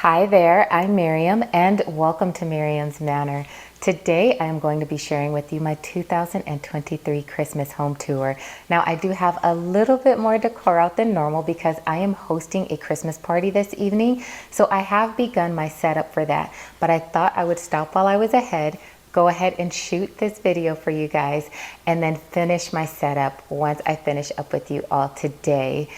Hi there, I'm Miriam and welcome to Miriam's Manor. Today I am going to be sharing with you my 2023 Christmas home tour. Now I do have a little bit more decor out than normal because I am hosting a Christmas party this evening. So I have begun my setup for that, but I thought I would stop while I was ahead, go ahead and shoot this video for you guys, and then finish my setup once I finish up with you all today.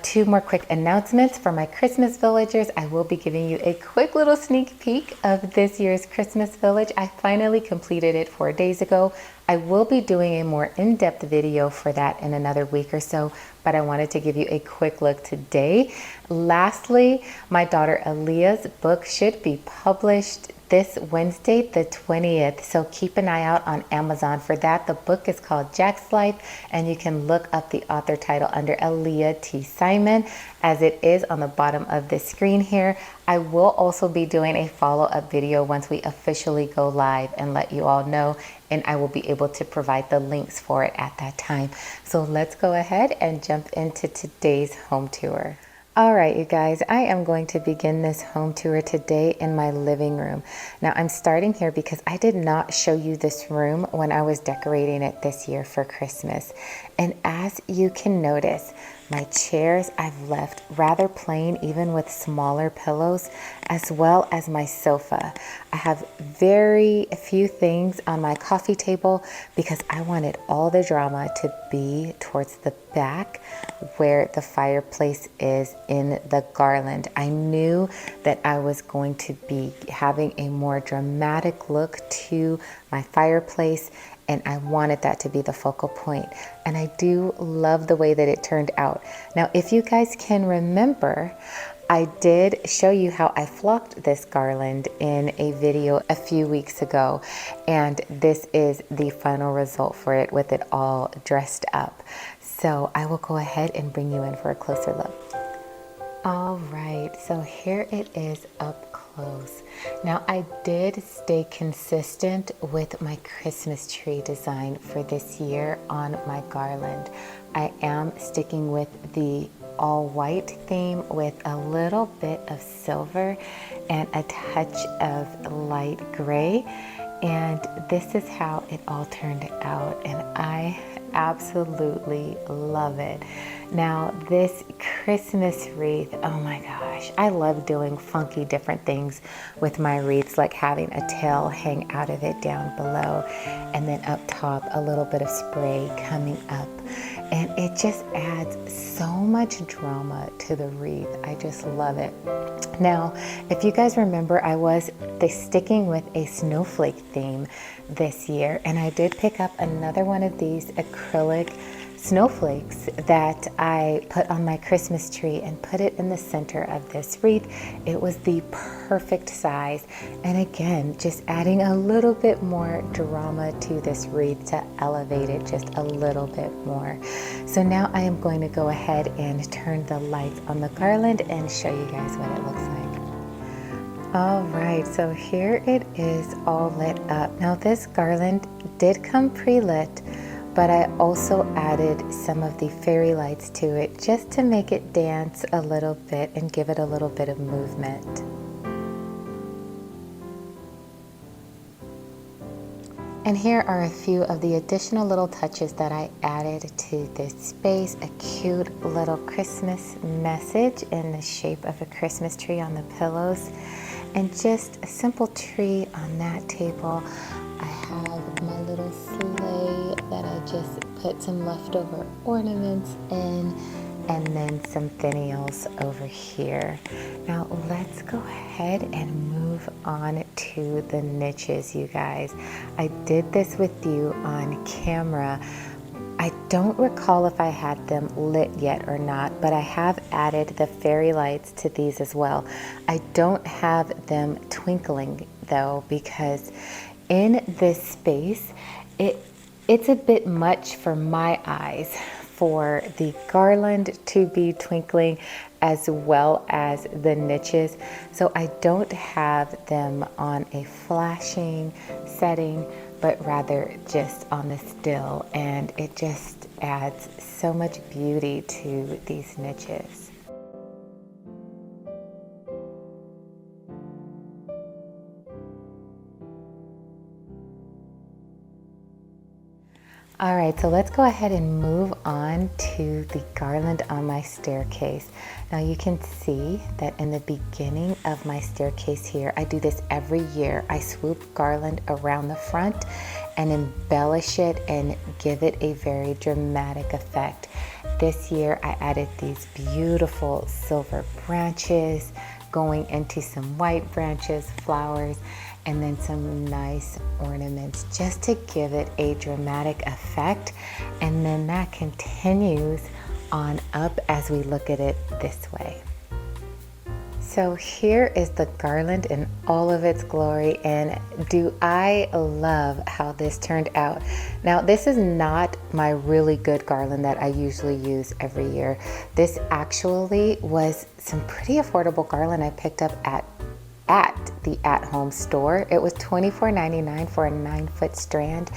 Two more quick announcements for my Christmas villagers. I will be giving you a quick little sneak peek of this year's Christmas village. I finally completed it 4 days ago. I will be doing a more in-depth video for that in another week or so, but I wanted to give you a quick look today. Lastly, my daughter Aaliyah's book should be published this Wednesday, the 20th. So keep an eye out on Amazon for that. The book is called Jack's Life, and you can look up the author title under Aaliyah T. Simon, as it is on the bottom of the screen here. I will also be doing a follow-up video once we officially go live and let you all know, and I will be able to provide the links for it at that time. So let's go ahead and jump into today's home tour. All right, you guys, I am going to begin this home tour today in my living room. Now, I'm starting here because I did not show you this room when I was decorating it this year for Christmas. And as you can notice, my chairs I've left rather plain, even with smaller pillows, as well as my sofa. I have very few things on my coffee table because I wanted all the drama to be towards the back where the fireplace is in the garland. I knew that I was going to be having a more dramatic look to my fireplace, and I wanted that to be the focal point. And I do love the way that it turned out. Now, if you guys can remember, I did show you how I flocked this garland in a video a few weeks ago, and this is the final result for it with it all dressed up. So I will go ahead and bring you in for a closer look. All right, so here it is up close. Now, I did stay consistent with my Christmas tree design for this year on my garland. I am sticking with the all white theme with a little bit of silver and a touch of light gray. And this is how it all turned out, and I absolutely love it. Now, this Christmas wreath, oh my gosh, I love doing funky different things with my wreaths, like having a tail hang out of it down below, and then up top a little bit of spray coming up, and it just adds so much drama to the wreath. I just love it. Now, if you guys remember, I was sticking with a snowflake theme this year, and I did pick up another one of these acrylic snowflakes that I put on my Christmas tree and put it in the center of this wreath. It was the perfect size, and again, just adding a little bit more drama to this wreath to elevate it just a little bit more. So now I am going to go ahead and turn the lights on the garland and show you guys what it looks like. All right, so here it is all lit up. Now, this garland did come pre-lit, but I also added some of the fairy lights to it just to make it dance a little bit and give it a little bit of movement. And here are a few of the additional little touches that I added to this space. A cute little Christmas message in the shape of a Christmas tree on the pillows, and just a simple tree on that table. I have my little sleigh that I just put some leftover ornaments in, and then some finials over here. Now let's go ahead and move on to the niches, you guys. I did this with you on camera. I don't recall if I had them lit yet or not, but I have added the fairy lights to these as well. I don't have them twinkling though, because in this space, it's a bit much for my eyes for the garland to be twinkling as well as the niches. So I don't have them on a flashing setting, but rather just on the still, and it just adds so much beauty to these niches. All right, so let's go ahead and move on to the garland on my staircase. Now you can see that in the beginning of my staircase here, I do this every year. I swoop garland around the front and embellish it and give it a very dramatic effect. This year I added these beautiful silver branches going into some white branches, flowers, and then some nice ornaments just to give it a dramatic effect. And then that continues on up as we look at it this way. So here is the garland in all of its glory, and do I love how this turned out. Now this is not my really good garland that I usually use every year. This actually was some pretty affordable garland I picked up at the at-home store. It was $24.99 for a 9-foot strand,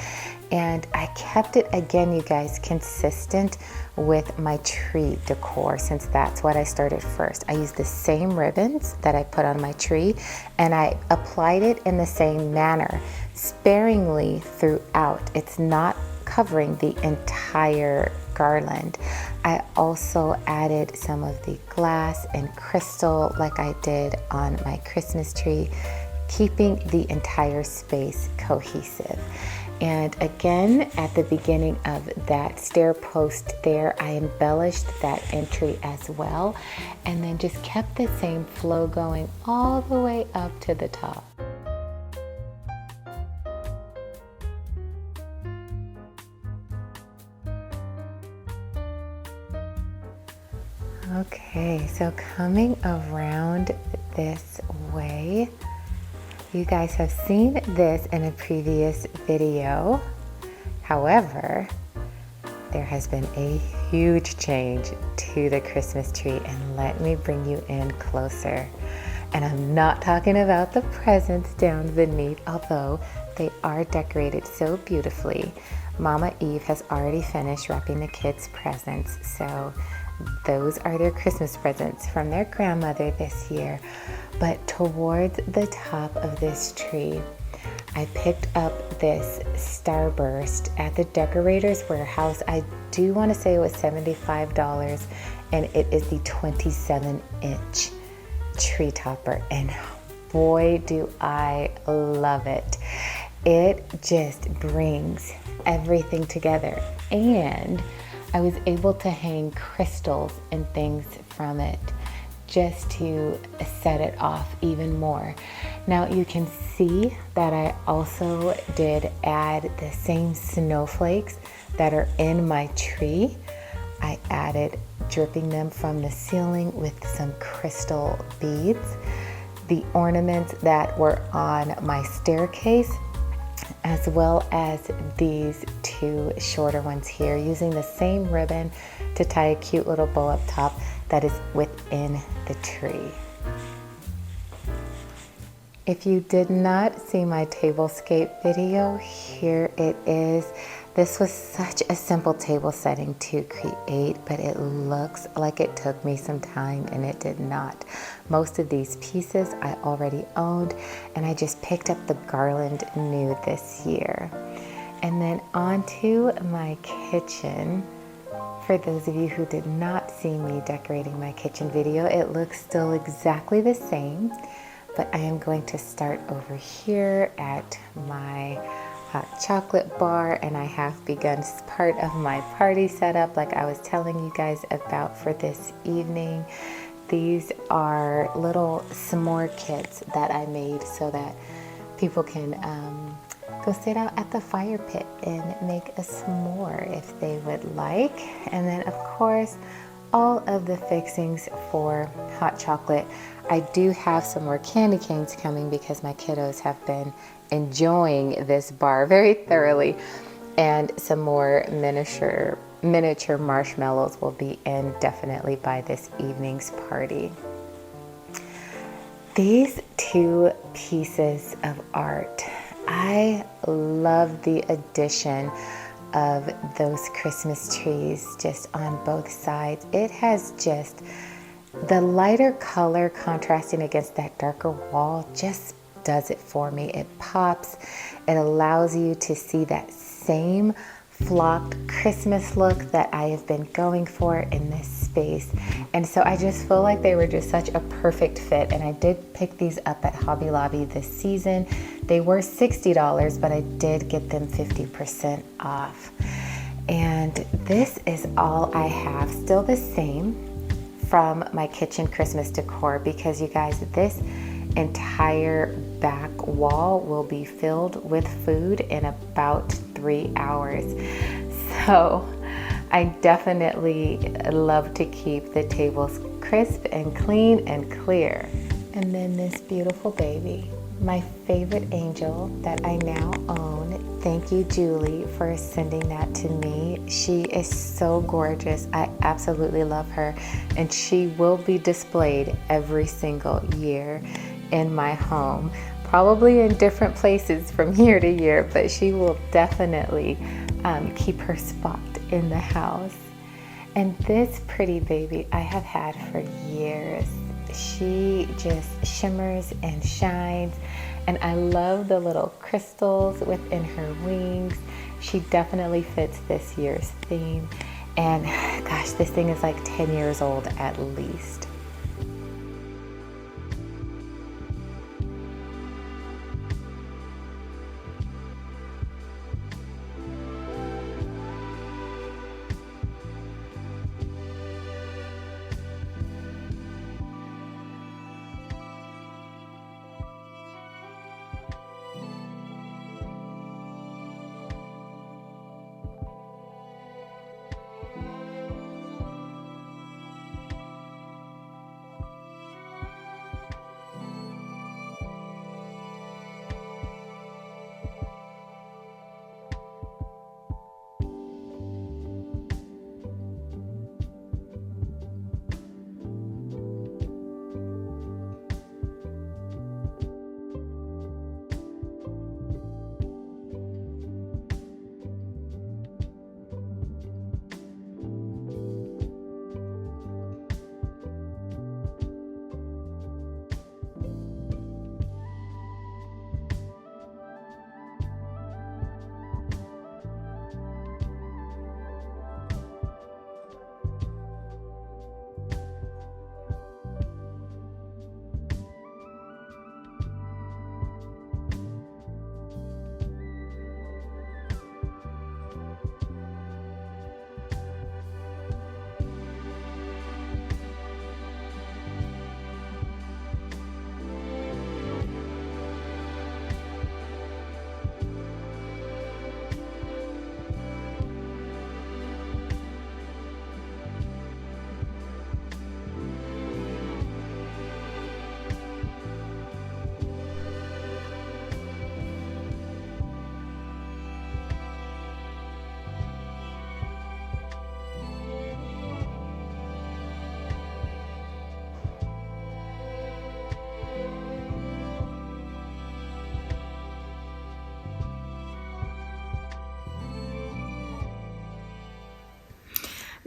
and I kept it, again you guys, consistent with my tree decor, since that's what I started first. I used the same ribbons that I put on my tree, and I applied it in the same manner, sparingly throughout. It's not covering the entire garland. I also added some of the glass and crystal like I did on my Christmas tree, keeping the entire space cohesive. And again, at the beginning of that stair post there, I embellished that entry as well, and then just kept the same flow going all the way up to the top. Okay, so coming around this way, you guys have seen this in a previous video. However, there has been a huge change to the Christmas tree, and let me bring you in closer. And I'm not talking about the presents down beneath, although they are decorated so beautifully. Mama Eve has already finished wrapping the kids' presents, so those are their Christmas presents from their grandmother this year. But towards the top of this tree, I picked up this starburst at the decorator's warehouse. I do want to say it was $75, and it is the 27-inch tree topper, and boy do I love it. It just brings everything together, and I was able to hang crystals and things from it just to set it off even more. Now you can see that I also did add the same snowflakes that are in my tree. I added dripping them from the ceiling with some crystal beads. The ornaments that were on my staircase, as well as these two shorter ones here, using the same ribbon to tie a cute little bow up top that is within the tree. If you did not see my tablescape video, here it is. This was such a simple table setting to create, but it looks like it took me some time, and it did not. Most of these pieces I already owned, and I just picked up the garland new this year. And then onto my kitchen. For those of you who did not see me decorating my kitchen video, it looks still exactly the same, but I am going to start over here at my hot chocolate bar, and I have begun part of my party setup like I was telling you guys about for this evening. These are little s'more kits that I made so that people can go sit out at the fire pit and make a s'more if they would like. And then of course, all of the fixings for hot chocolate. I do have some more candy canes coming because my kiddos have been enjoying this bar very thoroughly, and some more miniature marshmallows will be in definitely by this evening's party. These two pieces of art, I love the addition of those Christmas trees just on both sides. It has just the lighter color contrasting against that darker wall just does it for me. It pops. It allows you to see that same flocked Christmas look that I have been going for in this space. And so I just feel like they were just such a perfect fit. And I did pick these up at Hobby Lobby this season. They were $60, but I did get them 50% off. And this is all I have, still the same from my kitchen Christmas decor, because you guys, this entire back wall will be filled with food in about 3 hours. So I definitely love to keep the tables crisp and clean and clear. And then this beautiful baby, my favorite angel that I now own. Thank you, Julie, for sending that to me. She is so gorgeous. I absolutely love her, and she will be displayed every single year in my home, probably in different places from year to year, but she will definitely keep her spot in the house. And this pretty baby I have had for years. She just shimmers and shines, and I love the little crystals within her wings. She definitely fits this year's theme. And gosh, this thing is like 10 years old at least.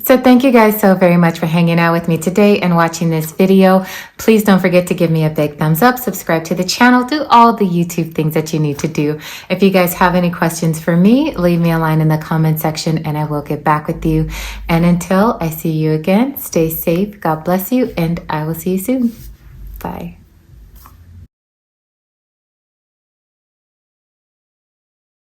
So thank you guys so very much for hanging out with me today and watching this video. Please don't forget to give me a big thumbs up, subscribe to the channel, do all the YouTube things that you need to do. If you guys have any questions for me, leave me a line in the comment section and I will get back with you. And until I see you again, stay safe, God bless you, and I will see you soon. Bye.